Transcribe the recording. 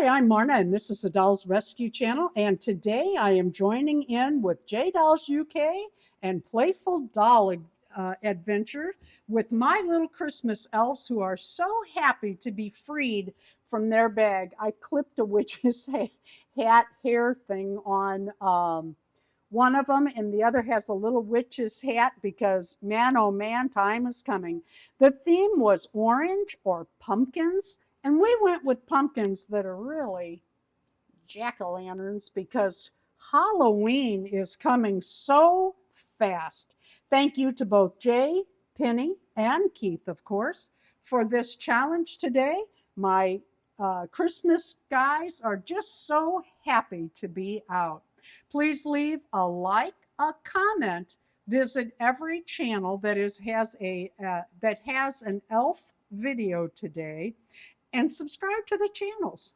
Hi, I'm Marna, and this is the Dolls Rescue Channel. And today I am joining in with J Dolls UK and Playful Doll Adventure with my little Christmas elves who are so happy to be freed from their bag. I clipped a witch's hat hair thing on one of them, and the other has a little witch's hat because, man, oh man, time is coming. The theme was orange or pumpkins. And we went with pumpkins that are really jack-o'-lanterns because Halloween is coming so fast. Thank you to both Jay, Penny, and Keith, of course, for this challenge today. My Christmas guys are just so happy to be out. Please leave a like, a comment. Visit every channel that has an elf video today and subscribe to the channels.